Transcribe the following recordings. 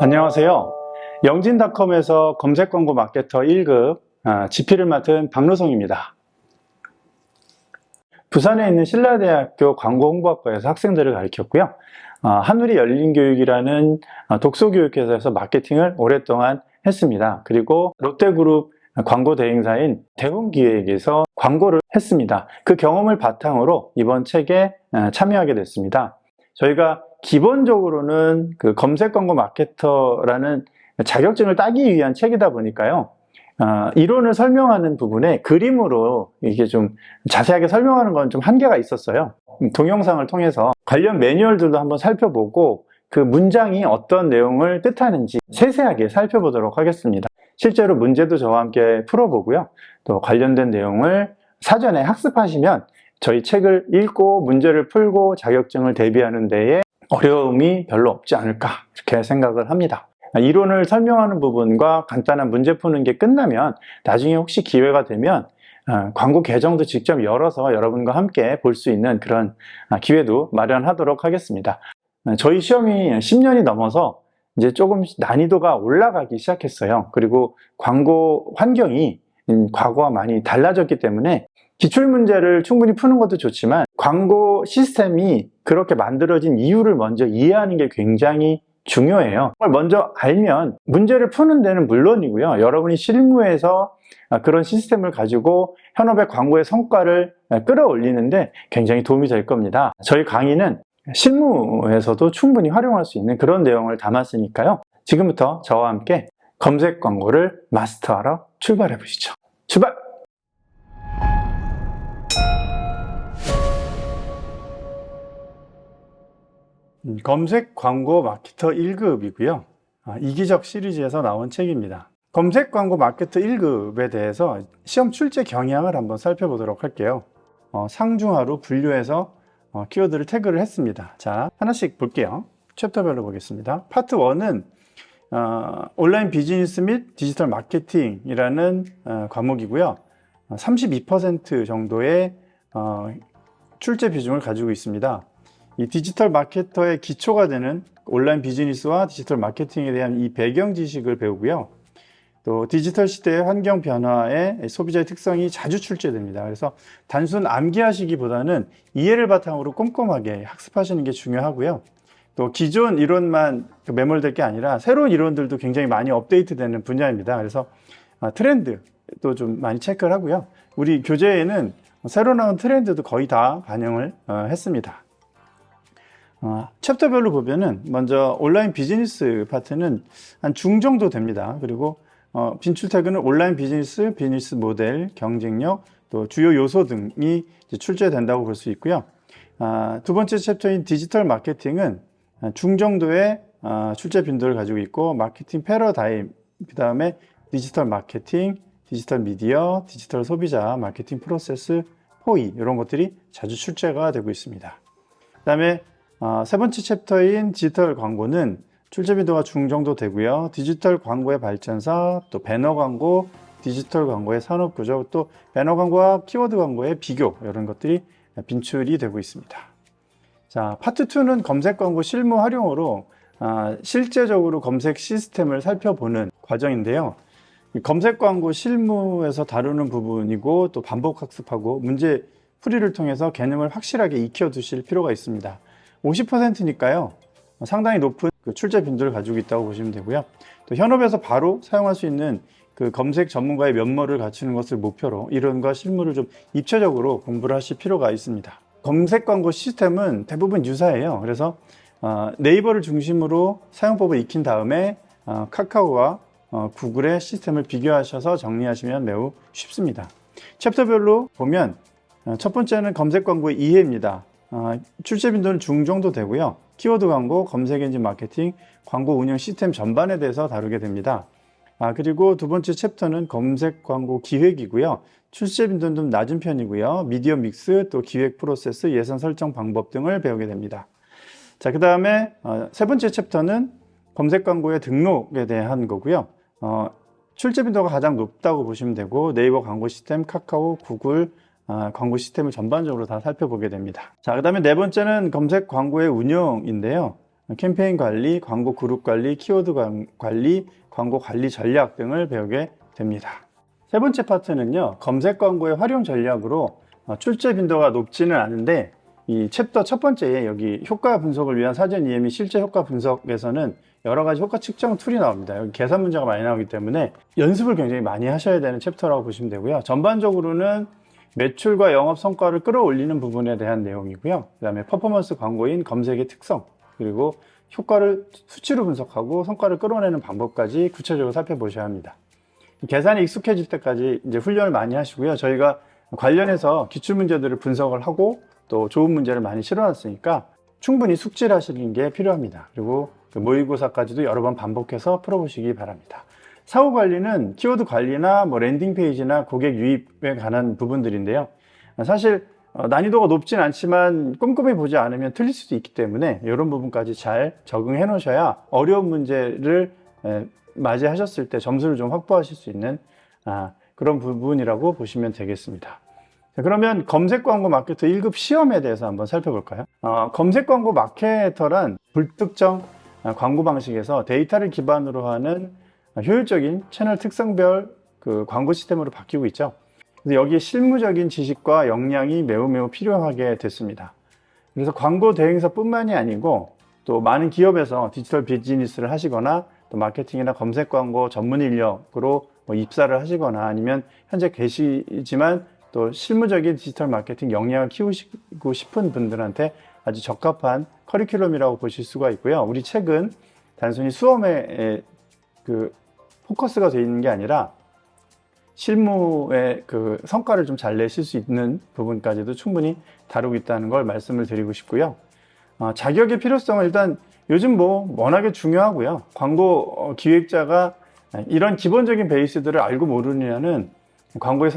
안녕하세요. 영진닷컴에서 검색광고 마케터 1급 GP를 맡은 박노성입니다. 부산에 있는 신라대학교 광고홍보학과에서 학생들을 가르쳤고요. 한우리 열린교육이라는 독서교육회사에서 마케팅을 오랫동안 했습니다. 그리고 롯데그룹 광고 대행사인 대웅기획에서 광고를 했습니다. 그 경험을 바탕으로 이번 책에 참여하게 됐습니다. 저희가 기본적으로는 그 검색광고 마케터라는 자격증을 따기 위한 책이다 보니까요. 이론을 설명하는 부분에 그림으로 이게 좀 자세하게 설명하는 건 좀 한계가 있었어요. 동영상을 통해서 관련 매뉴얼들도 한번 살펴보고 그 문장이 어떤 내용을 뜻하는지 세세하게 살펴보도록 하겠습니다. 실제로 문제도 저와 함께 풀어보고요. 또 관련된 내용을 사전에 학습하시면 저희 책을 읽고 문제를 풀고 자격증을 대비하는 데에 어려움이 별로 없지 않을까 이렇게 생각을 합니다. 이론을 설명하는 부분과 간단한 문제 푸는 게 끝나면 나중에 혹시 기회가 되면 광고 계정도 직접 열어서 여러분과 함께 볼 수 있는 그런 기회도 마련하도록 하겠습니다. 저희 시험이 10년이 넘어서 이제 조금 난이도가 올라가기 시작했어요. 그리고 광고 환경이 과거와 많이 달라졌기 때문에 기출문제를 충분히 푸는 것도 좋지만 광고 시스템이 그렇게 만들어진 이유를 먼저 이해하는 게 굉장히 중요해요. 그걸 먼저 알면 문제를 푸는 데는 물론이고요. 여러분이 실무에서 그런 시스템을 가지고 현업의 광고의 성과를 끌어올리는데 굉장히 도움이 될 겁니다. 저희 강의는 실무에서도 충분히 활용할 수 있는 그런 내용을 담았으니까요. 지금부터 저와 함께 검색 광고를 마스터하러 출발해 보시죠. 출발! 검색 광고 마케터 1급이고요. 이기적 시리즈에서 나온 책입니다. 검색 광고 마케터 1급에 대해서 시험 출제 경향을 한번 살펴보도록 할게요. 상중하로 분류해서 키워드를 태그를 했습니다. 자, 하나씩 볼게요. 챕터별로 보겠습니다. 파트 1은 온라인 비즈니스 및 디지털 마케팅이라는 과목이고요. 32% 정도의 출제 비중을 가지고 있습니다. 이 디지털 마케터의 기초가 되는 온라인 비즈니스와 디지털 마케팅에 대한 이 배경 지식을 배우고요. 또 디지털 시대의 환경 변화에 소비자의 특성이 자주 출제됩니다. 그래서 단순 암기하시기보다는 이해를 바탕으로 꼼꼼하게 학습하시는 게 중요하고요. 또 기존 이론만 매몰될 게 아니라 새로운 이론들도 굉장히 많이 업데이트되는 분야입니다. 그래서 트렌드도 좀 많이 체크를 하고요. 우리 교재에는 새로 나온 트렌드도 거의 다 반영을 했습니다. 챕터별로 보면은 먼저 온라인 비즈니스 파트는 한 중 정도 됩니다. 그리고 빈출 태그는 온라인 비즈니스, 비즈니스 모델, 경쟁력, 또 주요 요소 등이 출제된다고 볼 수 있고요. 두 번째 챕터인 디지털 마케팅은 중 정도의 출제 빈도를 가지고 있고, 마케팅 패러다임, 그 다음에 디지털 마케팅, 디지털 미디어, 디지털 소비자, 마케팅 프로세스, 포이 이런 것들이 자주 출제가 되고 있습니다. 그 다음에 세 번째 챕터인 디지털 광고는 출제 빈도가 중 정도 되고요. 디지털 광고의 발전사, 또 배너 광고, 디지털 광고의 산업 구조, 또 배너 광고와 키워드 광고의 비교 이런 것들이 빈출이 되고 있습니다. 자, 파트 2는 검색 광고 실무 활용으로 실제적으로 검색 시스템을 살펴보는 과정인데요. 검색 광고 실무에서 다루는 부분이고 또 반복 학습하고 문제 풀이를 통해서 개념을 확실하게 익혀 두실 필요가 있습니다. 50%니까요. 상당히 높은 출제 빈도를 가지고 있다고 보시면 되고요. 또 현업에서 바로 사용할 수 있는 그 검색 전문가의 면모를 갖추는 것을 목표로 이론과 실무를 좀 입체적으로 공부를 하실 필요가 있습니다. 검색 광고 시스템은 대부분 유사해요. 그래서 네이버를 중심으로 사용법을 익힌 다음에 카카오와 구글의 시스템을 비교하셔서 정리하시면 매우 쉽습니다. 챕터별로 보면 첫 번째는 검색 광고의 이해입니다. 출제 빈도는 중 정도 되고요. 키워드 광고, 검색 엔진 마케팅, 광고 운영 시스템 전반에 대해서 다루게 됩니다. 그리고 두 번째 챕터는 검색 광고 기획이고요. 출제 빈도는 좀 낮은 편이고요. 미디어 믹스, 또 기획 프로세스, 예산 설정 방법 등을 배우게 됩니다. 자, 그 다음에 세 번째 챕터는 검색 광고의 등록에 대한 거고요. 출제 빈도가 가장 높다고 보시면 되고, 네이버 광고 시스템, 카카오, 구글, 광고 시스템을 전반적으로 다 살펴보게 됩니다. 자, 그 다음에 네 번째는 검색 광고의 운영인데요. 캠페인 관리, 광고 그룹 관리, 키워드 관리, 광고 관리 전략 등을 배우게 됩니다. 세 번째 파트는요, 검색 광고의 활용 전략으로 출제 빈도가 높지는 않은데 이 챕터 첫 번째에 여기 효과 분석을 위한 사전 이해 및 실제 효과 분석에서는 여러 가지 효과 측정 툴이 나옵니다. 여기 계산 문제가 많이 나오기 때문에 연습을 굉장히 많이 하셔야 되는 챕터라고 보시면 되고요. 전반적으로는 매출과 영업 성과를 끌어올리는 부분에 대한 내용이고요. 그 다음에 퍼포먼스 광고인 검색의 특성, 그리고 효과를 수치로 분석하고 성과를 끌어내는 방법까지 구체적으로 살펴보셔야 합니다. 계산이 익숙해질 때까지 이제 훈련을 많이 하시고요. 저희가 관련해서 기출 문제들을 분석을 하고 또 좋은 문제를 많이 실어놨으니까 충분히 숙지를 하시는 게 필요합니다. 그리고 모의고사까지도 여러 번 반복해서 풀어보시기 바랍니다. 사후 관리는 키워드 관리나 랜딩 페이지나 고객 유입에 관한 부분들인데요. 사실 난이도가 높진 않지만 꼼꼼히 보지 않으면 틀릴 수도 있기 때문에 이런 부분까지 잘 적응해 놓으셔야 어려운 문제를 맞이하셨을 때 점수를 좀 확보하실 수 있는 그런 부분이라고 보시면 되겠습니다. 자, 그러면 검색 광고 마케터 1급 시험에 대해서 한번 살펴볼까요? 검색 광고 마케터란 불특정 광고 방식에서 데이터를 기반으로 하는 효율적인 채널 특성별 광고 시스템으로 바뀌고 있죠. 그래서 여기에 실무적인 지식과 역량이 매우 필요하게 됐습니다. 그래서 광고 대행사뿐만이 아니고 또 많은 기업에서 디지털 비즈니스를 하시거나 또 마케팅이나 검색 광고 전문 인력으로 입사를 하시거나 아니면 현재 계시지만 또 실무적인 디지털 마케팅 역량을 키우시고 싶은 분들한테 아주 적합한 커리큘럼이라고 보실 수가 있고요. 우리 책은 단순히 수험에 포커스가 되어 있는 게 아니라 실무의 성과를 좀 잘 내실 수 있는 부분까지도 충분히 다루고 있다는 걸 말씀을 드리고 싶고요. 자격의 필요성은 일단 요즘 워낙에 중요하고요. 광고 기획자가 이런 기본적인 베이스들을 알고 모르느냐는 광고의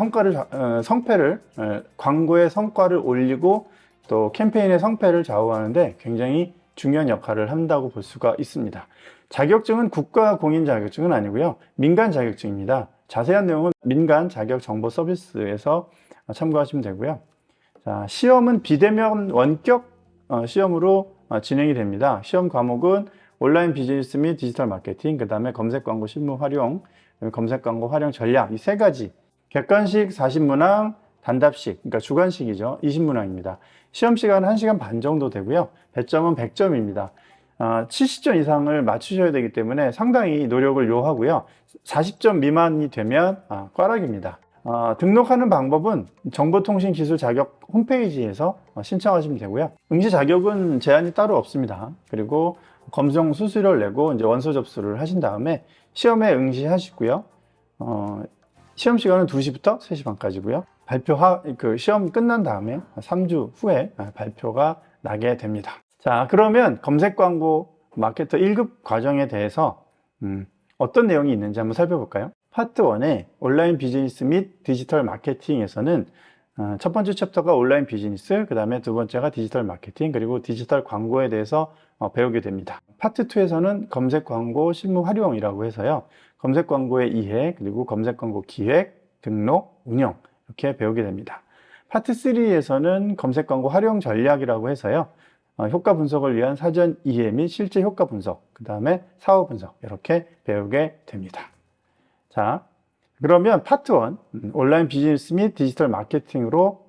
광고의 성과를 올리고 또 캠페인의 성패를 좌우하는데 굉장히 중요한 역할을 한다고 볼 수가 있습니다. 자격증은 국가 공인 자격증은 아니고요. 민간 자격증입니다. 자세한 내용은 민간 자격 정보 서비스에서 참고하시면 되고요. 자, 시험은 비대면 원격 시험으로 진행이 됩니다. 시험 과목은 온라인 비즈니스 및 디지털 마케팅, 그 다음에 검색 광고 실무 활용, 검색 광고 활용 전략, 이 세 가지. 객관식 40문항, 단답식, 그러니까 주관식이죠. 20문항입니다. 시험 시간은 1시간 반 정도 되고요. 배점은 100점입니다. 70점 이상을 맞추셔야 되기 때문에 상당히 노력을 요하고요. 40점 미만이 되면 꽈락입니다. 등록하는 방법은 정보통신기술 자격 홈페이지에서 신청하시면 되고요. 응시 자격은 제한이 따로 없습니다. 그리고 검정 수수료를 내고 이제 원서 접수를 하신 다음에 시험에 응시하시고요. 시험 시간은 2시부터 3시 반까지고요. 시험 끝난 다음에 3주 후에 발표가 나게 됩니다. 자, 그러면 검색 광고 마케터 1급 과정에 대해서 어떤 내용이 있는지 한번 살펴볼까요? 파트 1의 온라인 비즈니스 및 디지털 마케팅에서는 첫 번째 챕터가 온라인 비즈니스, 그 다음에 두 번째가 디지털 마케팅, 그리고 디지털 광고에 대해서 배우게 됩니다. 파트 2에서는 검색 광고 실무 활용이라고 해서요. 검색 광고의 이해, 그리고 검색 광고 기획, 등록, 운영 이렇게 배우게 됩니다. 파트 3에서는 검색 광고 활용 전략이라고 해서요. 효과 분석을 위한 사전 이해 및 실제 효과 분석, 그 다음에 사후 분석 이렇게 배우게 됩니다. 자, 그러면 파트 1 온라인 비즈니스 및 디지털 마케팅으로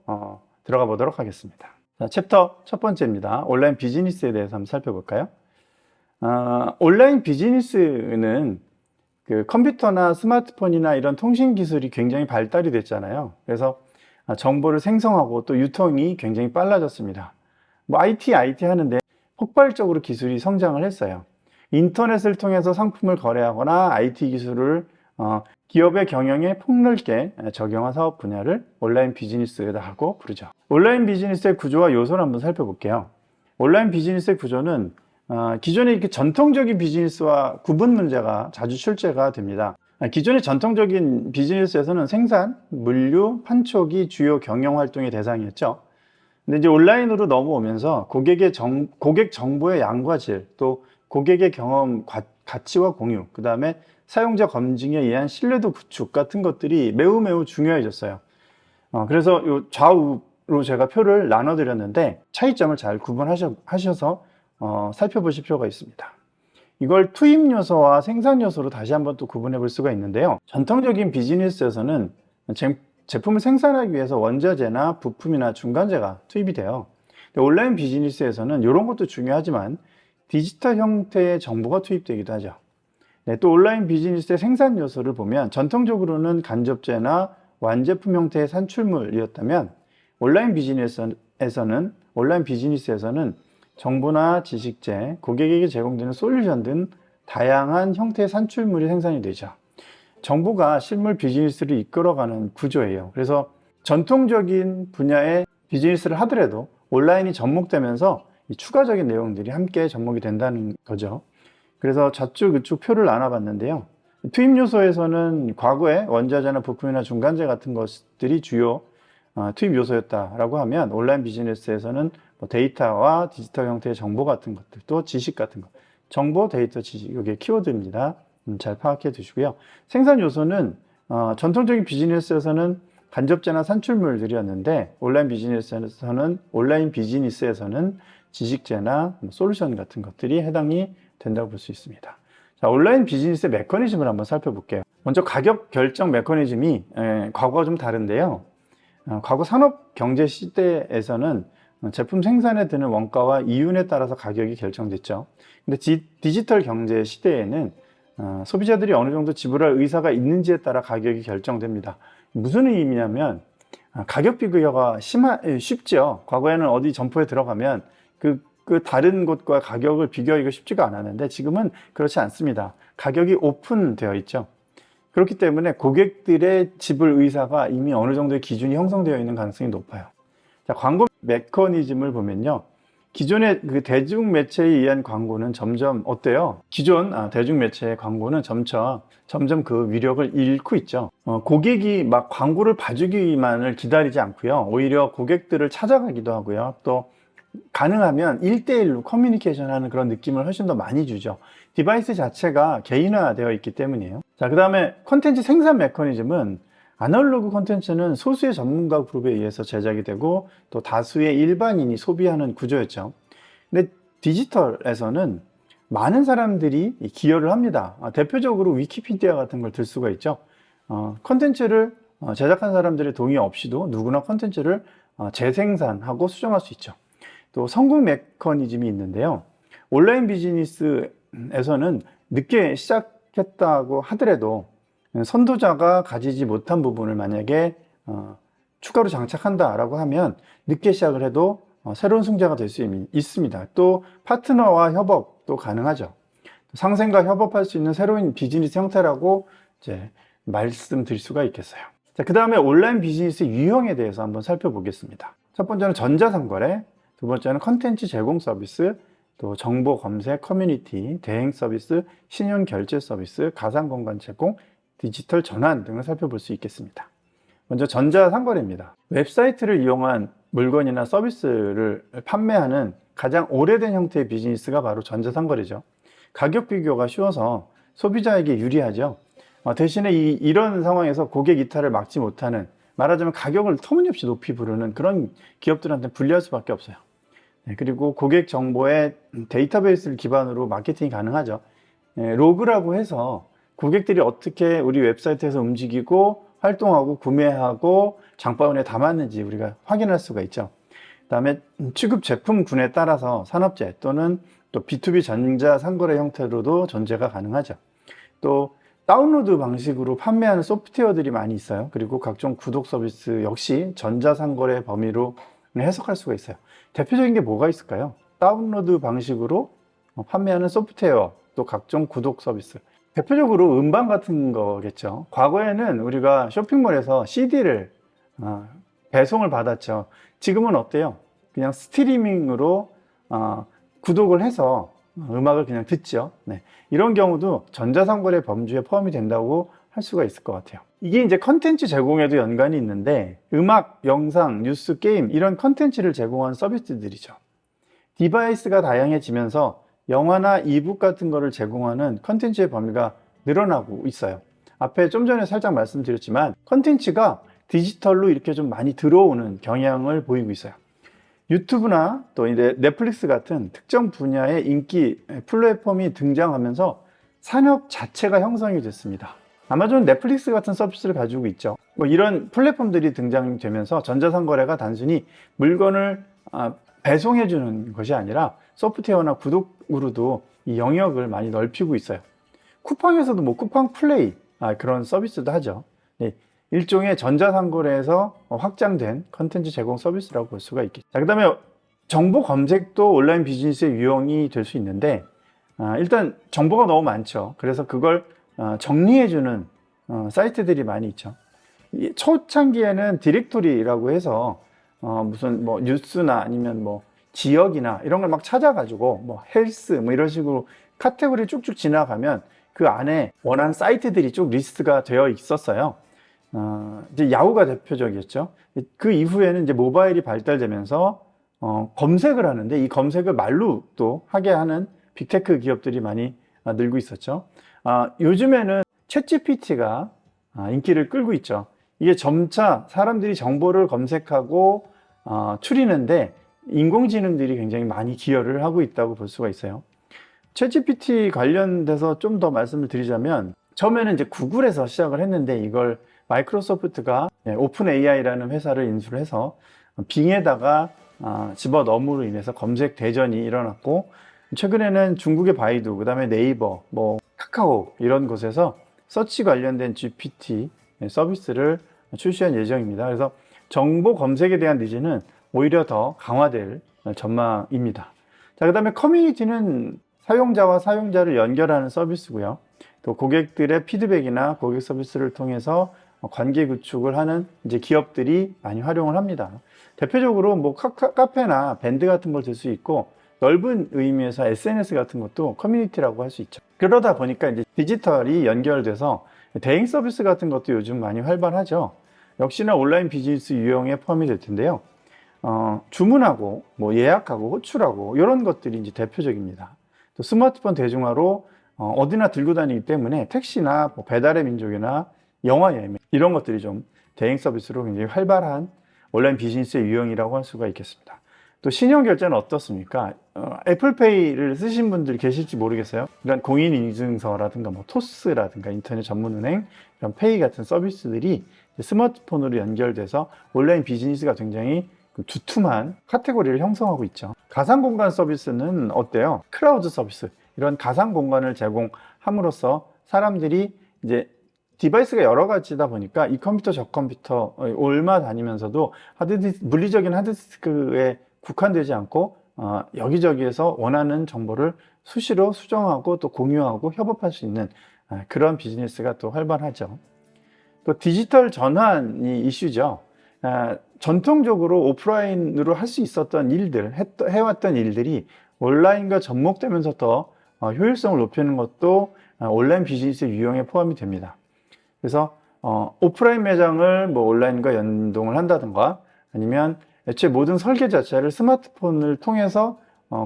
들어가 보도록 하겠습니다. 자, 챕터 첫 번째입니다. 온라인 비즈니스에 대해서 한번 살펴볼까요? 온라인 비즈니스는 컴퓨터나 스마트폰이나 이런 통신 기술이 굉장히 발달이 됐잖아요. 그래서 정보를 생성하고 또 유통이 굉장히 빨라졌습니다. IT 하는데 폭발적으로 기술이 성장을 했어요. 인터넷을 통해서 상품을 거래하거나 IT 기술을 기업의 경영에 폭넓게 적용한 사업 분야를 온라인 비즈니스라고 부르죠. 온라인 비즈니스의 구조와 요소를 한번 살펴볼게요. 온라인 비즈니스의 구조는 기존의 이렇게 전통적인 비즈니스와 구분 문제가 자주 출제가 됩니다. 기존의 전통적인 비즈니스에서는 생산, 물류, 판촉이 주요 경영 활동의 대상이었죠. 근데 이제 온라인으로 넘어오면서 고객 정보의 양과 질, 또 고객의 경험 가치와 공유, 그 다음에 사용자 검증에 의한 신뢰도 구축 같은 것들이 매우 중요해졌어요. 그래서 요 좌우로 제가 표를 나눠 드렸는데 차이점을 잘 구분하셔서 살펴보실 필요가 있습니다. 이걸 투입 요소와 생산 요소로 다시 한번 또 구분해 볼 수가 있는데요. 전통적인 비즈니스에서는 제품을 생산하기 위해서 원자재나 부품이나 중간재가 투입이 돼요. 온라인 비즈니스에서는 이런 것도 중요하지만 디지털 형태의 정보가 투입되기도 하죠. 네, 또 온라인 비즈니스의 생산 요소를 보면 전통적으로는 간접재나 완제품 형태의 산출물이었다면 온라인 비즈니스에서는 정보나 지식재, 고객에게 제공되는 솔루션 등 다양한 형태의 산출물이 생산이 되죠. 정보가 실물 비즈니스를 이끌어가는 구조예요. 그래서 전통적인 분야의 비즈니스를 하더라도 온라인이 접목되면서 이 추가적인 내용들이 함께 접목이 된다는 거죠. 그래서 좌측, 우측 표를 나눠봤는데요. 투입 요소에서는 과거에 원자재나 부품이나 중간재 같은 것들이 주요 투입 요소였다라고 하면 온라인 비즈니스에서는 데이터와 디지털 형태의 정보 같은 것들, 또 지식 같은 것, 정보, 데이터, 지식, 이게 키워드입니다. 잘 파악해 두시고요. 생산 요소는 전통적인 비즈니스에서는 간접재나 산출물들이었는데 온라인 비즈니스에서는 지식재나 솔루션 같은 것들이 해당이 된다고 볼 수 있습니다. 자, 온라인 비즈니스의 메커니즘을 한번 살펴볼게요. 먼저 가격 결정 메커니즘이 과거와 좀 다른데요. 과거 산업 경제 시대에서는 제품 생산에 드는 원가와 이윤에 따라서 가격이 결정됐죠. 근데 디지털 경제 시대에는 소비자들이 어느 정도 지불할 의사가 있는지에 따라 가격이 결정됩니다. 무슨 의미냐면 가격 비교가 쉽죠. 과거에는 어디 점포에 들어가면 그 다른 곳과 가격을 비교하기가 쉽지가 않았는데 지금은 그렇지 않습니다. 가격이 오픈되어 있죠. 그렇기 때문에 고객들의 지불 의사가 이미 어느 정도의 기준이 형성되어 있는 가능성이 높아요. 자, 광고 메커니즘을 보면요. 기존의 그 대중매체에 의한 광고는 점점 어때요? 기존 대중매체의 광고는 점점 그 위력을 잃고 있죠. 고객이 막 광고를 봐주기만을 기다리지 않고요. 오히려 고객들을 찾아가기도 하고요. 또 가능하면 1대1로 커뮤니케이션 하는 그런 느낌을 훨씬 더 많이 주죠. 디바이스 자체가 개인화되어 있기 때문이에요. 자, 그 다음에 콘텐츠 생산 메커니즘은 아날로그 콘텐츠는 소수의 전문가 그룹에 의해서 제작이 되고 또 다수의 일반인이 소비하는 구조였죠. 근데 디지털에서는 많은 사람들이 기여를 합니다. 대표적으로 위키피디아 같은 걸 들 수가 있죠. 콘텐츠를 제작한 사람들의 동의 없이도 누구나 콘텐츠를 재생산하고 수정할 수 있죠. 또 성공 메커니즘이 있는데요. 온라인 비즈니스에서는 늦게 시작했다고 하더라도 선도자가 가지지 못한 부분을 만약에 추가로 장착한다라고 하면 늦게 시작을 해도 새로운 승자가 될 수 있습니다. 또 파트너와 협업도 가능하죠. 상생과 협업할 수 있는 새로운 비즈니스 형태라고 이제 말씀드릴 수가 있겠어요. 자, 그 다음에 온라인 비즈니스 유형에 대해서 한번 살펴보겠습니다. 첫 번째는 전자상거래, 두 번째는 컨텐츠 제공 서비스, 또 정보 검색, 커뮤니티, 대행 서비스, 신용 결제 서비스, 가상 공간 제공, 디지털 전환 등을 살펴볼 수 있겠습니다. 먼저 전자상거래입니다. 웹사이트를 이용한 물건이나 서비스를 판매하는 가장 오래된 형태의 비즈니스가 바로 전자상거래죠. 가격 비교가 쉬워서 소비자에게 유리하죠. 대신에 이런 상황에서 고객 이탈을 막지 못하는, 말하자면 가격을 터무니없이 높이 부르는 그런 기업들한테 불리할 수밖에 없어요. 그리고 고객 정보의 데이터베이스를 기반으로 마케팅이 가능하죠. 로그라고 해서 고객들이 어떻게 우리 웹사이트에서 움직이고 활동하고 구매하고 장바구니에 담았는지 우리가 확인할 수가 있죠. 그 다음에 취급 제품군에 따라서 산업재 또는 또 B2B 전자상거래 형태로도 전제가 가능하죠. 또 다운로드 방식으로 판매하는 소프트웨어들이 많이 있어요. 그리고 각종 구독 서비스 역시 전자상거래 범위로 해석할 수가 있어요. 대표적인 게 뭐가 있을까요? 다운로드 방식으로 판매하는 소프트웨어, 또 각종 구독 서비스. 대표적으로 음반 같은 거겠죠. 과거에는 우리가 쇼핑몰에서 CD를 배송을 받았죠. 지금은 어때요? 그냥 스트리밍으로 구독을 해서 음악을 그냥 듣죠. 네. 이런 경우도 전자상거래 범주에 포함이 된다고 할 수가 있을 것 같아요. 이게 이제 컨텐츠 제공에도 연관이 있는데 음악, 영상, 뉴스, 게임 이런 컨텐츠를 제공하는 서비스들이죠. 디바이스가 다양해지면서 영화나 이북 같은 거를 제공하는 컨텐츠의 범위가 늘어나고 있어요. 앞에 좀 전에 살짝 말씀드렸지만 컨텐츠가 디지털로 이렇게 좀 많이 들어오는 경향을 보이고 있어요. 유튜브나 또 이제 넷플릭스 같은 특정 분야의 인기 플랫폼이 등장하면서 산업 자체가 형성이 됐습니다. 아마존 넷플릭스 같은 서비스를 가지고 있죠. 뭐 이런 플랫폼들이 등장되면서 전자상거래가 단순히 물건을 배송해 주는 것이 아니라 소프트웨어나 구독으로도 이 영역을 많이 넓히고 있어요. 쿠팡에서도 뭐 쿠팡 플레이 그런 서비스도 하죠. 네, 일종의 전자상거래에서 확장된 컨텐츠 제공 서비스라고 볼 수가 있겠죠. 자, 그다음에 정보 검색도 온라인 비즈니스의 유형이 될 수 있는데 일단 정보가 너무 많죠. 그래서 그걸 정리해주는 사이트들이 많이 있죠. 초창기에는 디렉토리라고 해서 무슨 뭐 뉴스나 아니면 뭐 지역이나 이런 걸 막 찾아가지고 뭐 헬스 뭐 이런 식으로 카테고리 쭉쭉 지나가면 그 안에 원하는 사이트들이 쭉 리스트가 되어 있었어요. 이제 야후가 대표적이었죠. 그 이후에는 이제 모바일이 발달되면서 검색을 하는데 이 검색을 말로 또 하게 하는 빅테크 기업들이 많이 늘고 있었죠. 요즘에는 챗GPT가 인기를 끌고 있죠. 이게 점차 사람들이 정보를 검색하고 추리는데 인공지능들이 굉장히 많이 기여를 하고 있다고 볼 수가 있어요. 챗GPT 관련돼서 좀 더 말씀을 드리자면 처음에는 이제 구글에서 시작을 했는데 이걸 마이크로소프트가 오픈 AI라는 회사를 인수를 해서 빙에다가 집어넣음으로 인해서 검색 대전이 일어났고 최근에는 중국의 바이두, 그 다음에 네이버, 뭐 카카오 이런 곳에서 서치 관련된 GPT 서비스를 출시할 예정입니다. 그래서 정보 검색에 대한 니즈는 오히려 더 강화될 전망입니다. 자, 그 다음에 커뮤니티는 사용자와 사용자를 연결하는 서비스고요. 또 고객들의 피드백이나 고객 서비스를 통해서 관계 구축을 하는 이제 기업들이 많이 활용을 합니다. 대표적으로 뭐 카페나 밴드 같은 걸 들 수 있고 넓은 의미에서 SNS 같은 것도 커뮤니티라고 할 수 있죠. 그러다 보니까 이제 디지털이 연결돼서 대행 서비스 같은 것도 요즘 많이 활발하죠. 역시나 온라인 비즈니스 유형에 포함이 될 텐데요. 주문하고 뭐 예약하고 호출하고 이런 것들이 이제 대표적입니다. 또 스마트폰 대중화로 어디나 들고 다니기 때문에 택시나 뭐 배달의 민족이나 영화 예매 이런 것들이 좀 대행 서비스로 굉장히 활발한 온라인 비즈니스의 유형이라고 할 수가 있겠습니다. 또 신용결제는 어떻습니까? 애플페이를 쓰신 분들이 계실지 모르겠어요. 이런 공인인증서라든가 뭐 토스라든가 인터넷 전문은행 이런 페이 같은 서비스들이 스마트폰으로 연결돼서 온라인 비즈니스가 굉장히 두툼한 카테고리를 형성하고 있죠. 가상공간 서비스는 어때요? 클라우드 서비스 이런 가상공간을 제공함으로써 사람들이 이제 디바이스가 여러 가지다 보니까 이 컴퓨터 저 컴퓨터 옮아 다니면서도 물리적인 하드디스크에 국한되지 않고 여기저기에서 원하는 정보를 수시로 수정하고 또 공유하고 협업할 수 있는 그런 비즈니스가 또 활발하죠. 또 디지털 전환이 이슈죠. 전통적으로 오프라인으로 할 수 있었던 일들, 해왔던 일들이 온라인과 접목되면서 더 효율성을 높이는 것도 온라인 비즈니스 유형에 포함이 됩니다. 그래서 오프라인 매장을 뭐 온라인과 연동을 한다든가 아니면 애초에 모든 설계 자체를 스마트폰을 통해서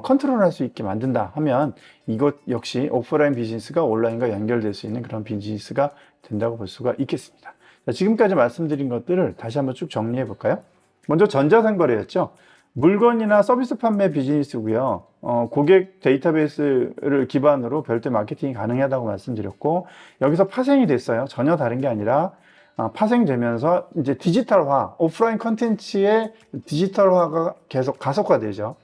컨트롤할 수 있게 만든다 하면 이것 역시 오프라인 비즈니스가 온라인과 연결될 수 있는 그런 비즈니스가 된다고 볼 수가 있겠습니다. 자, 지금까지 말씀드린 것들을 다시 한번 쭉 정리해 볼까요? 먼저 전자상거래였죠. 물건이나 서비스 판매 비즈니스고요. 고객 데이터베이스를 기반으로 별도 마케팅이 가능하다고 말씀드렸고 여기서 파생이 됐어요. 전혀 다른 게 아니라 파생되면서 이제 디지털화, 오프라인 컨텐츠의 디지털화가 계속 가속화되죠.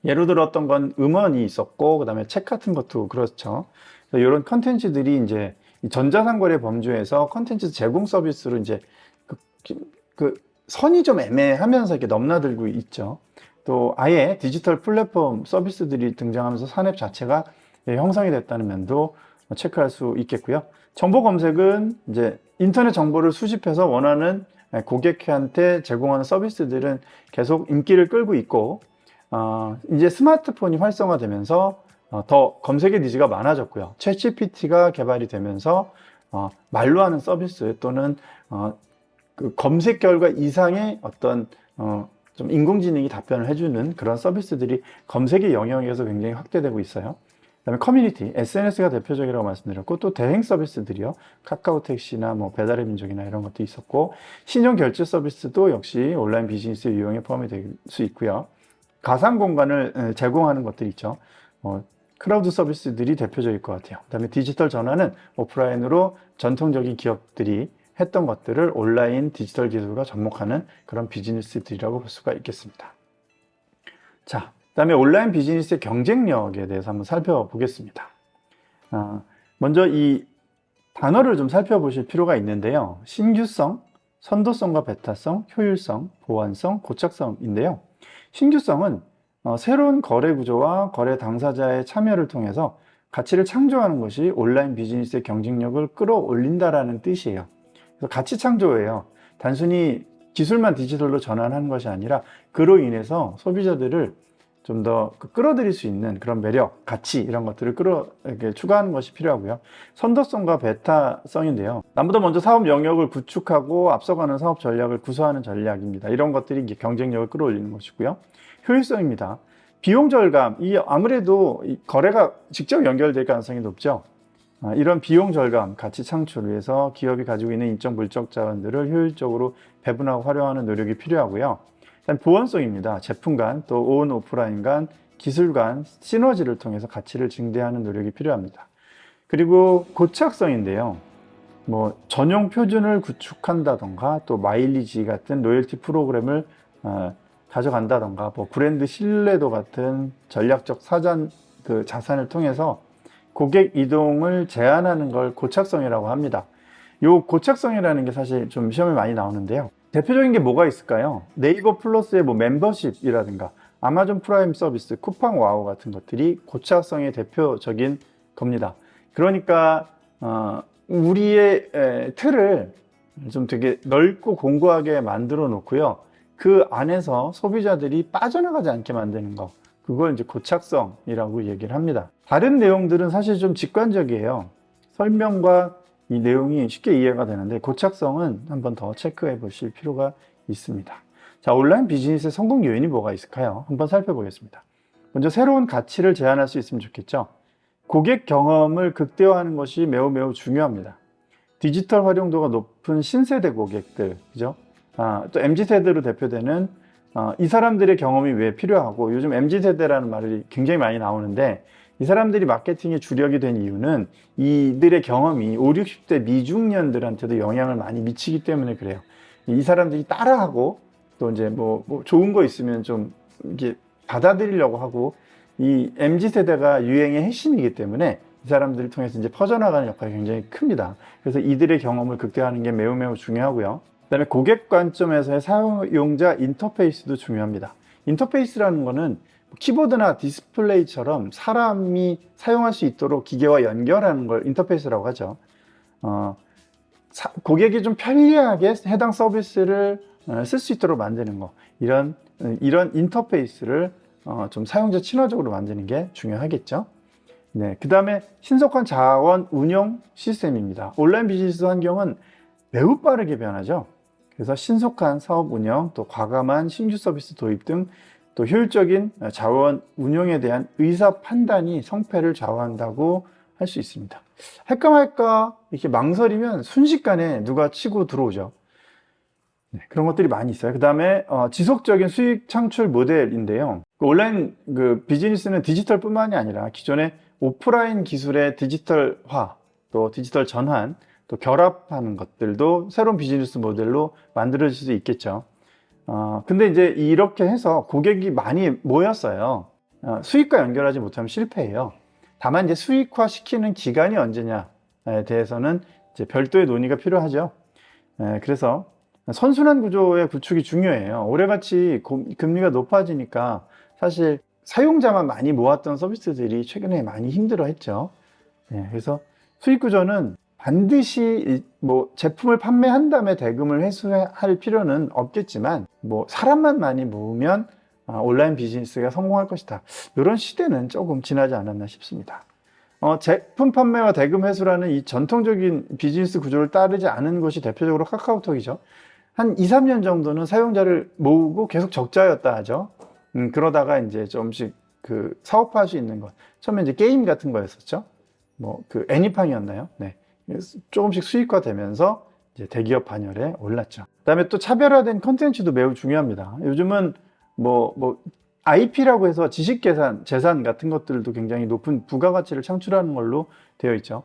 예로 들어 어떤 건 음원이 있었고 그다음에 책 같은 것도 그렇죠. 이런 컨텐츠들이 이제 전자상거래 범주에서 컨텐츠 제공 서비스로 이제 그 선이 좀 애매하면서 이렇게 넘나들고 있죠. 또 아예 디지털 플랫폼 서비스들이 등장하면서 산업 자체가 형성이 됐다는 면도 체크할 수 있겠고요. 정보 검색은 이제 인터넷 정보를 수집해서 원하는 고객한테 제공하는 서비스들은 계속 인기를 끌고 있고 이제 스마트폰이 활성화되면서 더 검색의 니즈가 많아졌고요. 챗GPT가 개발이 되면서 말로 하는 서비스 또는 그 검색 결과 이상의 어떤 좀 인공지능이 답변을 해주는 그런 서비스들이 검색의 영역에서 굉장히 확대되고 있어요. 그다음에 커뮤니티, SNS가 대표적이라고 말씀드렸고, 또 대행 서비스들이요. 카카오 택시나 뭐 배달의 민족이나 이런 것도 있었고, 신용 결제 서비스도 역시 온라인 비즈니스 유형에 포함이 될 수 있고요. 가상 공간을 제공하는 것들이 있죠. 클라우드 서비스들이 대표적일 것 같아요. 그다음에 디지털 전환은 오프라인으로 전통적인 기업들이 했던 것들을 온라인 디지털 기술과 접목하는 그런 비즈니스들이라고 볼 수가 있겠습니다. 자, 그다음에 온라인 비즈니스의 경쟁력에 대해서 한번 살펴보겠습니다. 먼저 이 단어를 좀 살펴보실 필요가 있는데요. 신규성, 선도성과 베타성, 효율성, 보완성, 고착성인데요. 신규성은 새로운 거래 구조와 거래 당사자의 참여를 통해서 가치를 창조하는 것이 온라인 비즈니스의 경쟁력을 끌어올린다라는 뜻이에요. 그래서 가치 창조예요. 단순히 기술만 디지털로 전환하는 것이 아니라 그로 인해서 소비자들을 좀 더 끌어들일 수 있는 그런 매력, 가치 이런 것들을 이렇게 추가하는 것이 필요하고요. 선도성과 베타성인데요. 남보다 먼저 사업 영역을 구축하고 앞서가는 사업 전략을 구사하는 전략입니다. 이런 것들이 이제 경쟁력을 끌어올리는 것이고요. 효율성입니다. 비용 절감, 아무래도 거래가 직접 연결될 가능성이 높죠. 이런 비용 절감, 가치 창출을 위해서 기업이 가지고 있는 인적 물적 자원들을 효율적으로 배분하고 활용하는 노력이 필요하고요. 그다음 보완성입니다. 제품 간, 또 온 오프라인 간, 기술 간 시너지를 통해서 가치를 증대하는 노력이 필요합니다. 그리고 고착성인데요. 뭐 전용 표준을 구축한다던가, 또 마일리지 같은 로열티 프로그램을 가져간다던가, 뭐 브랜드 신뢰도 같은 전략적 자산을 통해서 고객 이동을 제한하는 걸 고착성이라고 합니다. 요 고착성이라는 게 사실 좀 시험에 많이 나오는데요. 대표적인 게 뭐가 있을까요? 네이버 플러스의 뭐 멤버십이라든가 아마존 프라임 서비스, 쿠팡 와우 같은 것들이 고착성의 대표적인 겁니다. 그러니까 우리의 틀을 좀 되게 넓고 공고하게 만들어 놓고요. 그 안에서 소비자들이 빠져나가지 않게 만드는 거, 그걸 이제 고착성이라고 얘기를 합니다. 다른 내용들은 사실 좀 직관적이에요. 설명과 이 내용이 쉽게 이해가 되는데 고착성은 한번 더 체크해 보실 필요가 있습니다. 자, 온라인 비즈니스의 성공 요인이 뭐가 있을까요? 한번 살펴보겠습니다. 먼저 새로운 가치를 제안할 수 있으면 좋겠죠. 고객 경험을 극대화하는 것이 매우 중요합니다. 디지털 활용도가 높은 신세대 고객들, 그죠? 또 MZ세대로 대표되는 이 사람들의 경험이 왜 필요하고, 요즘 MZ세대라는 말이 굉장히 많이 나오는데, 이 사람들이 마케팅의 주력이 된 이유는 이들의 경험이 5, 60대 미중년들한테도 영향을 많이 미치기 때문에 그래요. 이 사람들이 따라하고, 또 이제 뭐 좋은 거 있으면 좀 이렇게 받아들이려고 하고, 이 MZ세대가 유행의 핵심이기 때문에 이 사람들을 통해서 이제 퍼져나가는 역할이 굉장히 큽니다. 그래서 이들의 경험을 극대화하는 게 매우 중요하고요. 그다음에 고객 관점에서의 사용자 인터페이스도 중요합니다. 인터페이스라는 거는 키보드나 디스플레이처럼 사람이 사용할 수 있도록 기계와 연결하는 걸 인터페이스라고 하죠. 고객이 좀 편리하게 해당 서비스를 쓸 수 있도록 만드는 거, 이런 인터페이스를 좀 사용자 친화적으로 만드는 게 중요하겠죠. 네, 그 다음에 신속한 자원 운영 시스템입니다. 온라인 비즈니스 환경은 매우 빠르게 변하죠. 그래서 신속한 사업 운영, 또 과감한 신규 서비스 도입 등 또 효율적인 자원 운용에 대한 의사 판단이 성패를 좌우한다고 할 수 있습니다. 할까 말까 이렇게 망설이면 순식간에 누가 치고 들어오죠. 네, 그런 것들이 많이 있어요. 그 다음에 지속적인 수익 창출 모델인데요. 온라인 비즈니스는 디지털뿐만이 아니라 기존의 오프라인 기술의 디지털화, 또 디지털 전환, 또 결합하는 것들도 새로운 비즈니스 모델로 만들어질 수 있겠죠. 근데 이제 이렇게 해서 고객이 많이 모였어요. 수익과 연결하지 못하면 실패해요. 다만 이제 수익화 시키는 기간이 언제냐에 대해서는 이제 별도의 논의가 필요하죠. 그래서 선순환 구조의 구축이 중요해요. 올해같이 금리가 높아지니까 사실 사용자만 많이 모았던 서비스들이 최근에 많이 힘들어했죠. 그래서 수익 구조는 반드시 뭐 제품을 판매한 다음에 대금을 회수할 필요는 없겠지만, 뭐 사람만 많이 모으면 온라인 비즈니스가 성공할 것이다. 이런 시대는 조금 지나지 않았나 싶습니다. 제품 판매와 대금 회수라는 이 전통적인 비즈니스 구조를 따르지 않은 것이 대표적으로 카카오톡이죠. 한 2, 3년 정도는 사용자를 모으고 계속 적자였다 하죠. 그러다가 이제 조금씩 그 사업화할 수 있는 것. 처음에 이제 게임 같은 거였었죠. 뭐 그 애니팡이었나요? 네. 그래서 조금씩 수익화되면서 이제 대기업 반열에 올랐죠. 그다음에 또 차별화된 컨텐츠도 매우 중요합니다. 요즘은 뭐 IP라고 해서 재산 같은 것들도 굉장히 높은 부가가치를 창출하는 걸로 되어 있죠.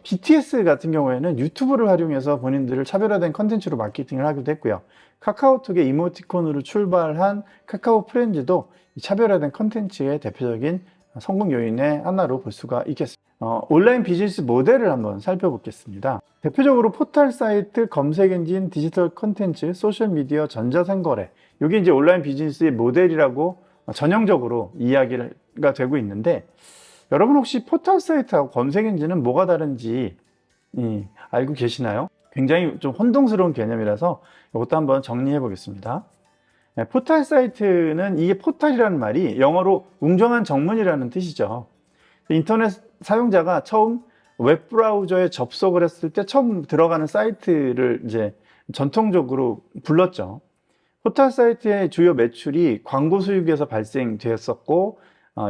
BTS 같은 경우에는 유튜브를 활용해서 본인들을 차별화된 컨텐츠로 마케팅을 하기도 했고요. 카카오톡의 이모티콘으로 출발한 카카오 프렌즈도 차별화된 컨텐츠의 대표적인 성공 요인의 하나로 볼 수가 있겠습니다. 온라인 비즈니스 모델을 한번 살펴보겠습니다. 대표적으로 포털 사이트, 검색 엔진, 디지털 컨텐츠, 소셜미디어, 전자상거래, 이게 이제 온라인 비즈니스의 모델이라고 전형적으로 이야기가 되고 있는데, 여러분 혹시 포털 사이트하고 검색 엔진은 뭐가 다른지 알고 계시나요? 굉장히 좀 혼동스러운 개념이라서 이것도 한번 정리해 보겠습니다. 포털 사이트는, 이게 포털이라는 말이 영어로 웅정한 정문이라는 뜻이죠. 인터넷 사용자가 처음 웹브라우저에 접속을 했을 때 처음 들어가는 사이트를 이제 전통적으로 불렀죠. 포털 사이트의 주요 매출이 광고 수익에서 발생되었었고,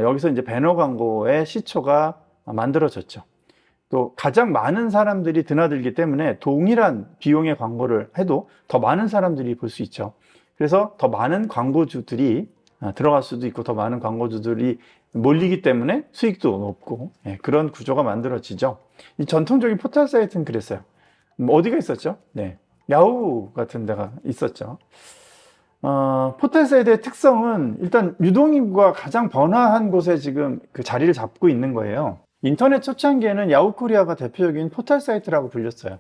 여기서 이제 배너 광고의 시초가 만들어졌죠. 또 가장 많은 사람들이 드나들기 때문에 동일한 비용의 광고를 해도 더 많은 사람들이 볼 수 있죠. 그래서 더 많은 광고주들이 들어갈 수도 있고, 더 많은 광고주들이 몰리기 때문에 수익도 높고, 그런 구조가 만들어지죠. 이 전통적인 포털 사이트는 그랬어요. 어디가 있었죠? 네, 야후 같은 데가 있었죠. 포털 사이트의 특성은 일단 유동인구가 가장 번화한 곳에 지금 그 자리를 잡고 있는 거예요. 인터넷 초창기에는 야후 코리아가 대표적인 포털 사이트라고 불렸어요.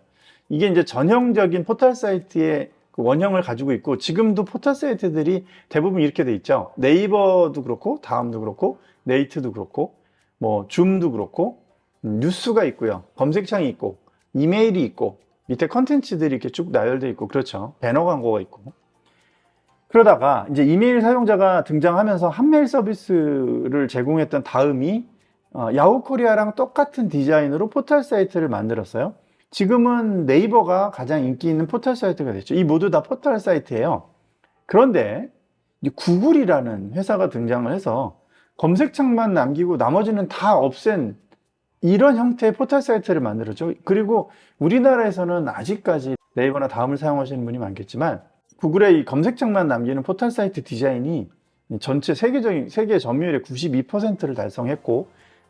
이게 이제 전형적인 포털 사이트의 그 원형을 가지고 있고, 지금도 포털 사이트들이 대부분 이렇게 돼 있죠. 네이버도 그렇고, 다음도 그렇고, 네이트도 그렇고, 뭐 줌도 그렇고, 뉴스가 있고요, 검색창이 있고, 이메일이 있고, 밑에 컨텐츠들이 이렇게 쭉 나열돼 있고, 그렇죠. 배너 광고가 있고. 그러다가 이제 이메일 사용자가 등장하면서 한메일 서비스를 제공했던 다음이 야후 코리아랑 똑같은 디자인으로 포털 사이트를 만들었어요. 지금은 네이버가 가장 인기 있는 포털 사이트가 됐죠. 이 모두 다 포털 사이트예요. 그런데 구글이라는 회사가 등장을 해서 검색창만 남기고 나머지는 다 없앤 이런 형태의 포털 사이트를 만들었죠. 그리고 우리나라에서는 아직까지 네이버나 다음을 사용하시는 분이 많겠지만, 구글의 이 검색창만 남기는 포털 사이트 디자인이 전체 세계 점유율의 92%를 달성했고,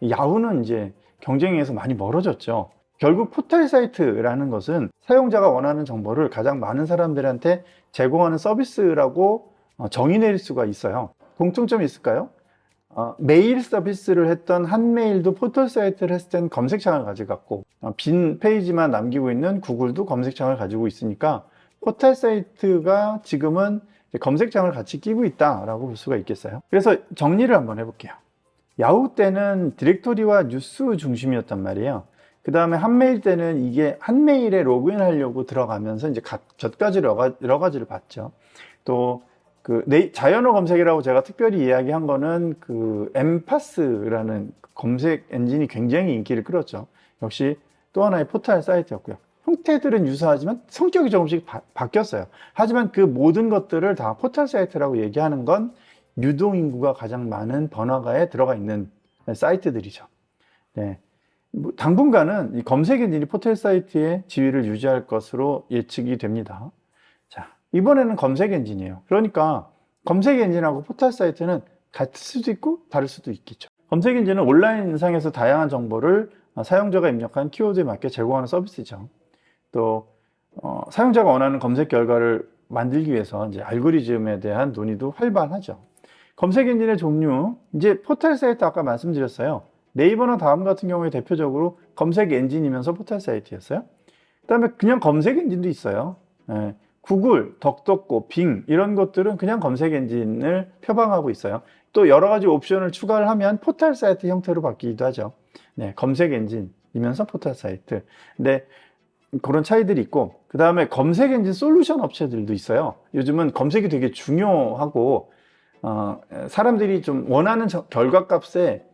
야후는 이제 경쟁에서 많이 멀어졌죠. 결국 포털 사이트라는 것은 사용자가 원하는 정보를 가장 많은 사람들한테 제공하는 서비스라고 정의 내릴 수가 있어요. 공통점이 있을까요? 메일 서비스를 했던 한메일도 포털 사이트를 했을 땐 검색창을 가져갔고, 빈 페이지만 남기고 있는 구글도 검색창을 가지고 있으니까 포털 사이트가 지금은 검색창을 같이 끼고 있다라고 볼 수가 있겠어요. 그래서 정리를 한번 해볼게요. 야후 때는 디렉토리와 뉴스 중심이었단 말이에요. 그 다음에 한메일 때는 이게 한메일에 로그인 하려고 들어가면서 이제 몇 가지 여러 가지를 봤죠. 또 그 자연어 검색이라고 제가 특별히 이야기한 거는 그 엠파스라는 검색 엔진이 굉장히 인기를 끌었죠. 역시 또 하나의 포털 사이트였고요. 형태들은 유사하지만 성격이 조금씩 바뀌었어요. 하지만 그 모든 것들을 다 포털 사이트라고 얘기하는 건 유동인구가 가장 많은 번화가에 들어가 있는 사이트들이죠. 네. 당분간은 이 검색 엔진이 포털 사이트의 지위를 유지할 것으로 예측이 됩니다. 자, 이번에는 검색 엔진이에요. 그러니까 검색 엔진하고 포털 사이트는 같을 수도 있고 다를 수도 있겠죠. 검색 엔진은 온라인상에서 다양한 정보를 사용자가 입력한 키워드에 맞게 제공하는 서비스죠. 또 사용자가 원하는 검색 결과를 만들기 위해서 이제 알고리즘에 대한 논의도 활발하죠. 검색 엔진의 종류, 이제 포털 사이트 아까 말씀드렸어요. 네이버나 다음 같은 경우에 대표적으로 검색 엔진이면서 포털 사이트였어요. 그 다음에 그냥 검색 엔진도 있어요. 구글, 덕덕고, 빙 이런 것들은 그냥 검색 엔진을 표방하고 있어요. 또 여러 가지 옵션을 추가를 하면 포털 사이트 형태로 바뀌기도 하죠. 네, 검색 엔진이면서 포털 사이트. 근데 그런 차이들이 있고, 그 다음에 검색 엔진 솔루션 업체들도 있어요. 요즘은 검색이 되게 중요하고, 사람들이 좀 원하는 결과값에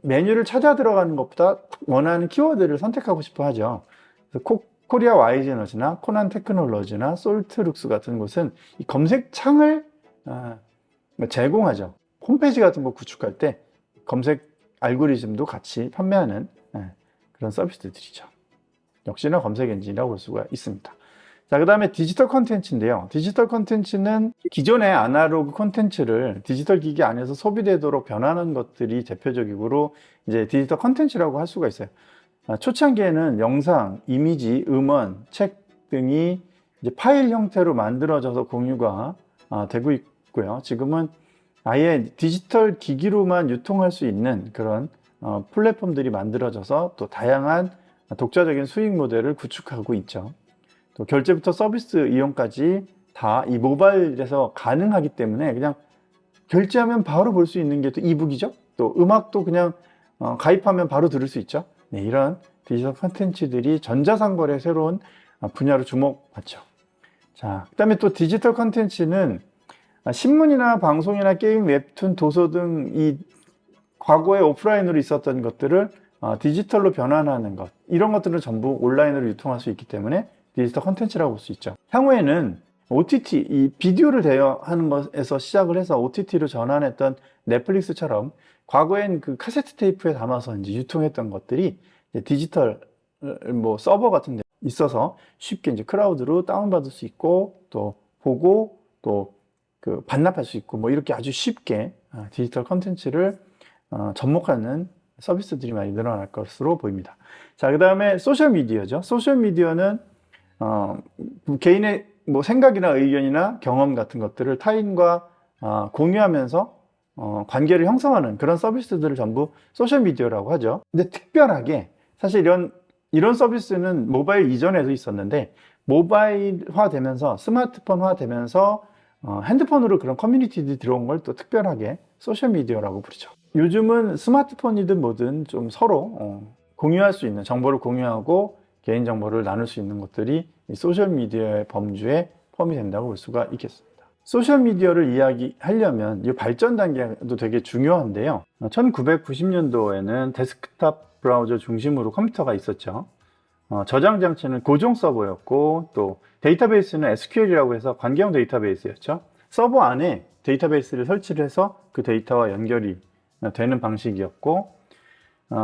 메뉴를 찾아 들어가는 것보다 원하는 키워드를 선택하고 싶어 하죠. 그래서 코리아 와이즈너즈나 코난 테크놀로지나 솔트룩스 같은 곳은 이 검색창을 제공하죠. 홈페이지 같은 거 구축할 때 검색 알고리즘도 같이 판매하는 그런 서비스들이죠. 역시나 검색 엔진이라고 볼 수가 있습니다. 자, 그 다음에 디지털 콘텐츠인데요. 디지털 콘텐츠는 기존의 아날로그 콘텐츠를 디지털 기기 안에서 소비되도록 변하는 것들이 대표적으로 이제 디지털 콘텐츠라고 할 수가 있어요. 초창기에는 영상, 이미지, 음원, 책 등이 이제 파일 형태로 만들어져서 공유가 되고 있고요. 지금은 아예 디지털 기기로만 유통할 수 있는 그런 플랫폼들이 만들어져서 또 다양한 독자적인 수익 모델을 구축하고 있죠. 또 결제부터 서비스 이용까지 다 이 모바일에서 가능하기 때문에 그냥 결제하면 바로 볼 수 있는 게 또 이북이죠. 또 음악도 그냥 가입하면 바로 들을 수 있죠. 네, 이런 디지털 콘텐츠들이 전자상거래 새로운 분야로 주목받죠. 자, 그다음에 또 디지털 콘텐츠는 신문이나 방송이나 게임, 웹툰, 도서 등 이 과거에 오프라인으로 있었던 것들을 디지털로 변환하는 것, 이런 것들은 전부 온라인으로 유통할 수 있기 때문에 디지털 콘텐츠라고 볼 수 있죠. 향후에는 OTT, 이 비디오를 대여하는 것에서 시작을 해서 OTT로 전환했던 넷플릭스처럼 과거엔 그 카세트 테이프에 담아서 이제 유통했던 것들이 이제 디지털 뭐 서버 같은 데 있어서 쉽게 이제 클라우드로 다운받을 수 있고 또 보고 또 그 반납할 수 있고 뭐 이렇게 아주 쉽게 디지털 콘텐츠를 접목하는 서비스들이 많이 늘어날 것으로 보입니다. 자, 그 다음에 소셜미디어죠. 소셜미디어는 개인의 뭐 생각이나 의견이나 경험 같은 것들을 타인과 공유하면서 관계를 형성하는 그런 서비스들을 전부 소셜미디어라고 하죠. 근데 특별하게 사실 이런 서비스는 모바일 이전에도 있었는데 모바일화 되면서 스마트폰화 되면서 핸드폰으로 그런 커뮤니티들이 들어온 걸 또 특별하게 소셜미디어라고 부르죠. 요즘은 스마트폰이든 뭐든 좀 서로 공유할 수 있는 정보를 공유하고 개인정보를 나눌 수 있는 것들이 소셜미디어의 범주에 포함이 된다고 볼 수가 있겠습니다. 소셜미디어를 이야기하려면 이 발전 단계도 되게 중요한데요. 1990년도에는 데스크탑 브라우저 중심으로 컴퓨터가 있었죠. 저장 장치는 고정 서버였고 또 데이터베이스는 SQL이라고 해서 관계형 데이터베이스였죠. 서버 안에 데이터베이스를 설치를 해서 그 데이터와 연결이 되는 방식이었고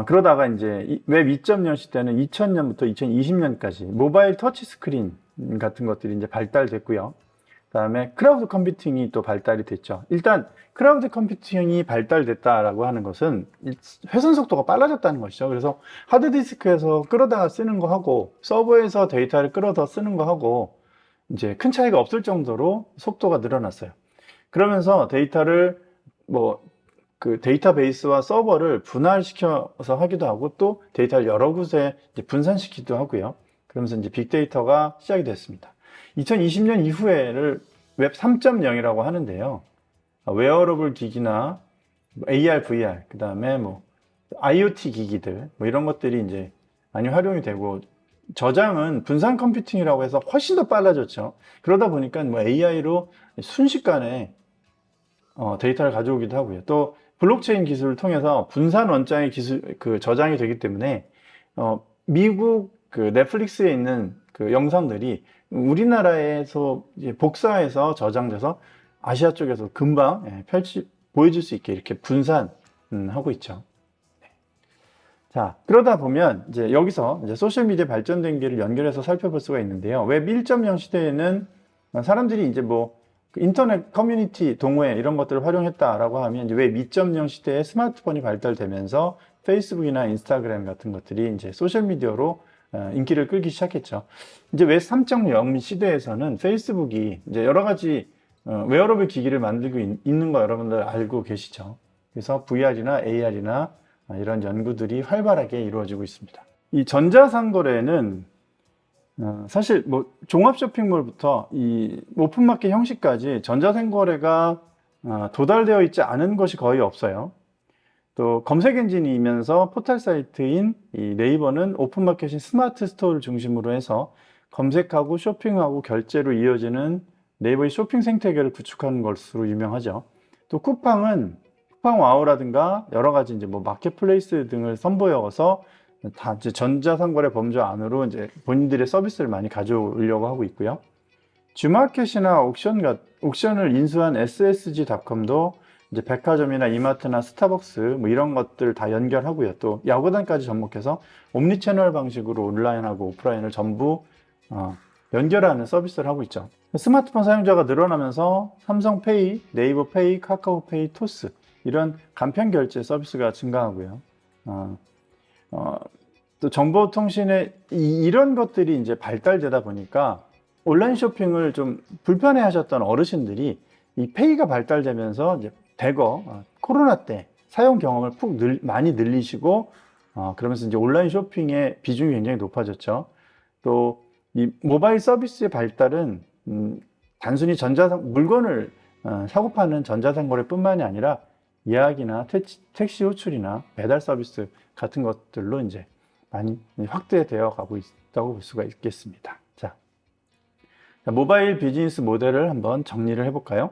그러다가 이제 웹 2.0 시대는 2000년부터 2020년까지 모바일 터치 스크린 같은 것들이 이제 발달됐고요. 그다음에 클라우드 컴퓨팅이 또 발달이 됐죠. 일단 클라우드 컴퓨팅이 발달됐다라고 하는 것은 회선 속도가 빨라졌다는 것이죠. 그래서 하드디스크에서 끌어다가 쓰는 거 하고 서버에서 데이터를 끌어다 쓰는 거 하고 이제 큰 차이가 없을 정도로 속도가 늘어났어요. 그러면서 데이터를 그 데이터베이스와 서버를 분할시켜서 하기도 하고 또 데이터를 여러 곳에 이제 분산시키기도 하고요. 그러면서 이제 빅데이터가 시작이 됐습니다. 2020년 이후에를 웹 3.0이라고 하는데요. 웨어러블 기기나 AR, VR, 그 다음에 IoT 기기들, 이런 것들이 이제 많이 활용이 되고, 저장은 분산 컴퓨팅이라고 해서 훨씬 더 빨라졌죠. 그러다 보니까 AI로 순식간에 데이터를 가져오기도 하고요. 또 블록체인 기술을 통해서 분산 원장의 저장이 되기 때문에 미국 그 넷플릭스에 있는 그 영상들이 우리나라에서 이제 복사해서 저장돼서 아시아 쪽에서 금방 보여줄 수 있게 이렇게 분산하고 있죠. 자, 그러다 보면 이제 여기서 이제 소셜미디어 발전 단계를 연결해서 살펴볼 수가 있는데요. 웹 1.0 시대에는 사람들이 이제 인터넷 커뮤니티 동호회 이런 것들을 활용했다라고 하면 이제 웹 2.0 시대에 스마트폰이 발달되면서 페이스북이나 인스타그램 같은 것들이 이제 소셜미디어로 인기를 끌기 시작했죠. 이제 웹 3.0 시대에서는 페이스북이 이제 여러 가지 웨어러블 기기를 만들고 있는 거 여러분들 알고 계시죠? 그래서 VR이나 AR이나 이런 연구들이 활발하게 이루어지고 있습니다. 이 전자상거래는 사실 종합 쇼핑몰부터 이 오픈마켓 형식까지 전자상거래가 도달되어 있지 않은 것이 거의 없어요. 또 검색 엔진이면서 포털 사이트인 이 네이버는 오픈마켓인 스마트 스토어를 중심으로 해서 검색하고 쇼핑하고 결제로 이어지는 네이버의 쇼핑 생태계를 구축하는 것으로 유명하죠. 또 쿠팡은 쿠팡와우라든가 여러 가지 이제 마켓플레이스 등을 선보여서 다 이제 전자상거래 범주 안으로 이제 본인들의 서비스를 많이 가져오려고 하고 있고요. G마켓이나 옥션을 인수한 SSG닷컴도 이제 백화점이나 이마트나 스타벅스 뭐 이런 것들 다 연결하고요. 또 야구단까지 접목해서 옴니채널 방식으로 온라인하고 오프라인을 전부 연결하는 서비스를 하고 있죠. 스마트폰 사용자가 늘어나면서 삼성페이, 네이버페이, 카카오페이, 토스 이런 간편 결제 서비스가 증가하고요. 또 정보통신에 이런 것들이 이제 발달되다 보니까 온라인 쇼핑을 좀 불편해 하셨던 어르신들이 이 페이가 발달되면서 이제 대거 코로나 때 사용 경험을 많이 늘리시고 그러면서 이제 온라인 쇼핑의 비중이 굉장히 높아졌죠. 또 이 모바일 서비스의 발달은 단순히 물건을 사고 파는 전자상거래뿐만이 아니라 예약이나 택시 호출이나 배달 서비스 같은 것들로 이제 많이 확대되어 가고 있다고 볼 수가 있겠습니다. 자, 모바일 비즈니스 모델을 한번 정리를 해볼까요?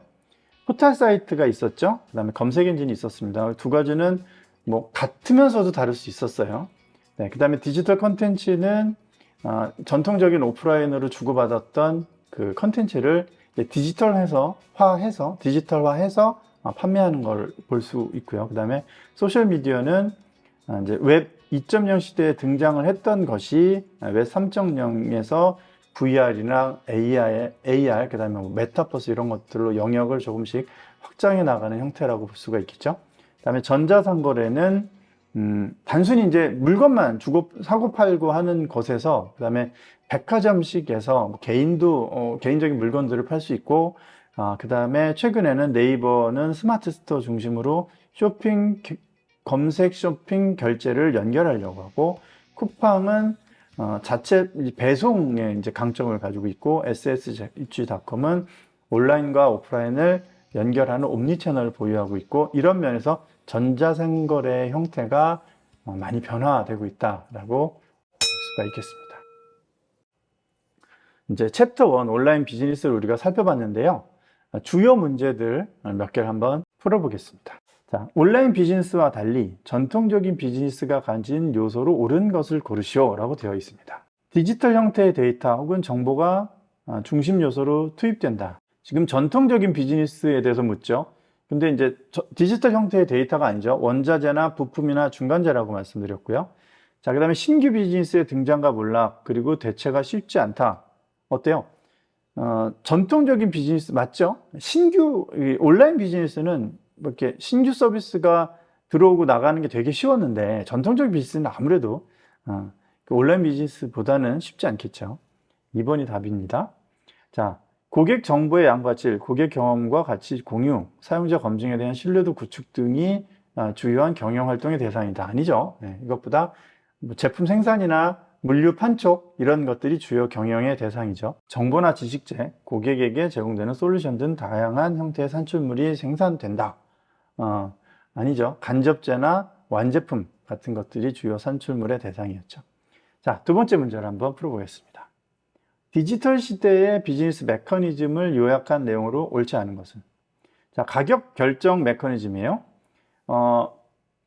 포털 사이트가 있었죠. 그 다음에 검색 엔진이 있었습니다. 두 가지는 뭐 같으면서도 다를 수 있었어요. 네, 그 다음에 디지털 컨텐츠는 전통적인 오프라인으로 주고받았던 그 컨텐츠를 디지털화해서 판매하는 걸 볼 수 있고요. 그 다음에 소셜 미디어는 이제 웹 2.0 시대에 등장을 했던 것이 웹 3.0에서 VR이나 AR, 그 다음에 메타버스 이런 것들로 영역을 조금씩 확장해 나가는 형태라고 볼 수가 있겠죠. 그 다음에 전자상거래는 단순히 이제 물건만 사고 팔고 하는 것에서, 그 다음에 백화점식에서 개인적인 물건들을 팔 수 있고, 그 다음에 최근에는 네이버는 스마트 스토어 중심으로 검색 쇼핑 결제를 연결하려고 하고, 쿠팡은 자체 배송에 이제 강점을 가지고 있고, SSG닷컴은 온라인과 오프라인을 연결하는 옴니채널을 보유하고 있고, 이런 면에서 전자상거래 형태가 많이 변화되고 있다라고 볼 수가 있겠습니다. 이제 챕터 1 온라인 비즈니스를 우리가 살펴봤는데요. 주요 문제들 몇 개를 한번 풀어보겠습니다. 자, 온라인 비즈니스와 달리 전통적인 비즈니스가 가진 요소로 옳은 것을 고르시오 라고 되어 있습니다. 디지털 형태의 데이터 혹은 정보가 중심 요소로 투입된다. 지금 전통적인 비즈니스에 대해서 묻죠. 근데 이제 디지털 형태의 데이터가 아니죠. 원자재나 부품이나 중간재라고 말씀드렸고요. 자, 그 다음에 신규 비즈니스의 등장과 몰락, 그리고 대체가 쉽지 않다. 어때요? 전통적인 비즈니스 맞죠? 온라인 비즈니스는 이렇게 신규 서비스가 들어오고 나가는 게 되게 쉬웠는데, 전통적인 비즈니스는 아무래도 온라인 비즈니스보다는 쉽지 않겠죠. 2번이 답입니다. 자, 고객 정보의 양과 질, 고객 경험과 가치 공유, 사용자 검증에 대한 신뢰도 구축 등이 주요한 경영 활동의 대상이다. 아니죠. 네, 이것보다 제품 생산이나 물류 판촉 이런 것들이 주요 경영의 대상이죠. 정보나 지식재, 고객에게 제공되는 솔루션 등 다양한 형태의 산출물이 생산된다. 아니죠. 간접재나 완제품 같은 것들이 주요 산출물의 대상이었죠. 자, 두 번째 문제를 한번 풀어보겠습니다. 디지털 시대의 비즈니스 메커니즘을 요약한 내용으로 옳지 않은 것은? 자, 가격 결정 메커니즘이에요.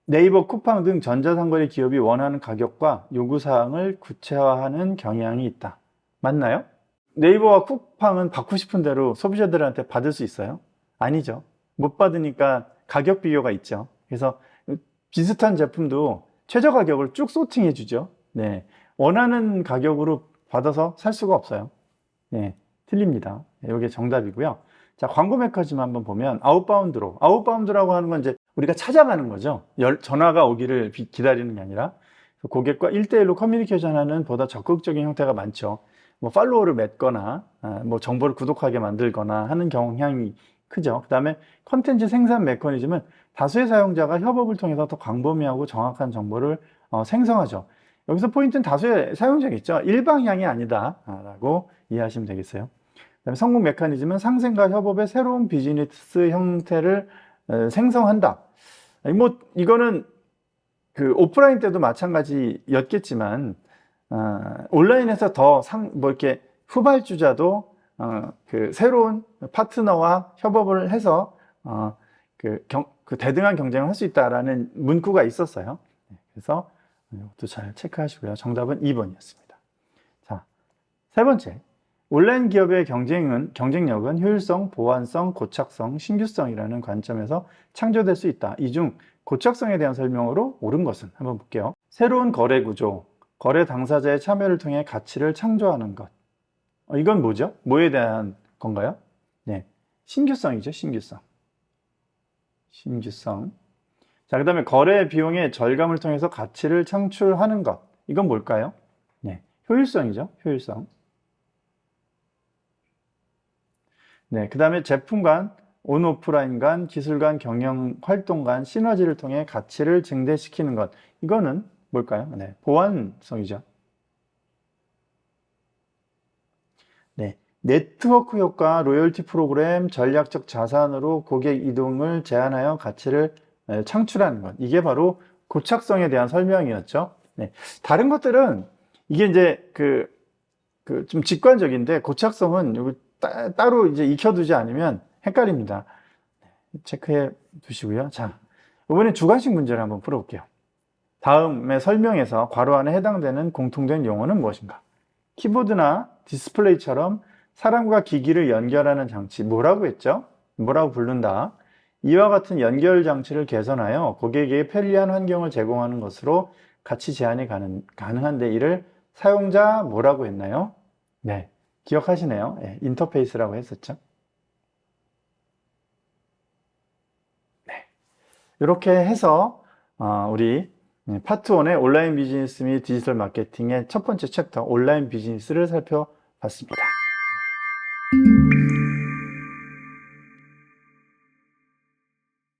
네이버, 쿠팡 등 전자상거래 기업이 원하는 가격과 요구사항을 구체화하는 경향이 있다. 맞나요? 네이버와 쿠팡은 받고 싶은 대로 소비자들한테 받을 수 있어요? 아니죠. 못 받으니까 가격 비교가 있죠. 그래서 비슷한 제품도 최저 가격을 쭉 소팅해 주죠. 네, 원하는 가격으로 받아서 살 수가 없어요. 네, 틀립니다. 이게 정답이고요. 자, 광고 메커니즘 한번 보면 아웃바운드라고 하는 건 이제 우리가 찾아가는 거죠. 전화가 오기를 기다리는 게 아니라 고객과 1대1로 커뮤니케이션하는 보다 적극적인 형태가 많죠. 뭐 팔로워를 맺거나 뭐 정보를 구독하게 만들거나 하는 경향이 크죠. 그 다음에 컨텐츠 생산 메커니즘은 다수의 사용자가 협업을 통해서 더 광범위하고 정확한 정보를 생성하죠. 여기서 포인트는 다수의 사용자겠죠. 일방향이 아니다 라고 이해하시면 되겠어요. 그다음에 성공 메커니즘은 상생과 협업의 새로운 비즈니스 형태를 생성한다. 뭐 이거는 그 오프라인 때도 마찬가지였겠지만 온라인에서 뭐 이렇게 후발주자도 그 새로운 파트너와 협업을 해서 그 대등한 경쟁을 할 수 있다라는 문구가 있었어요. 그래서 이것도 잘 체크하시고요. 정답은 2번이었습니다. 자, 세 번째. 온라인 기업의 경쟁력은 효율성, 보안성, 고착성, 신규성이라는 관점에서 창조될 수 있다. 이 중 고착성에 대한 설명으로 옳은 것은 한번 볼게요. 새로운 거래 구조, 거래 당사자의 참여를 통해 가치를 창조하는 것. 이건 뭐죠? 뭐에 대한 건가요? 네, 신규성이죠. 신규성. 자, 그 다음에 거래 비용의 절감을 통해서 가치를 창출하는 것. 이건 뭘까요? 네, 효율성이죠. 효율성. 네, 그 다음에 제품 간, 온오프라인 간, 기술 간, 경영 활동 간 시너지를 통해 가치를 증대시키는 것. 이거는 뭘까요? 네, 보안성이죠. 네, 네트워크 효과, 로열티 프로그램, 전략적 자산으로 고객 이동을 제한하여 가치를 창출하는 것. 이게 바로 고착성에 대한 설명이었죠. 네, 다른 것들은 이게 이제 좀 직관적인데 고착성은 여기 따로 이제 익혀두지 않으면 헷갈립니다. 체크해 두시고요. 자, 이번엔 주관식 문제를 한번 풀어볼게요. 다음의 설명에서 괄호 안에 해당되는 공통된 용어는 무엇인가? 키보드나 디스플레이처럼 사람과 기기를 연결하는 장치, 뭐라고 했죠? 뭐라고 부른다? 이와 같은 연결 장치를 개선하여 고객에게 편리한 환경을 제공하는 것으로 가치 제한이 가능한데 이를 사용자 뭐라고 했나요? 네, 기억하시네요. 네, 인터페이스라고 했었죠. 네, 이렇게 해서 우리 파트 1의 온라인 비즈니스 및 디지털 마케팅의 첫 번째 챕터 온라인 비즈니스를 살펴봤습니다.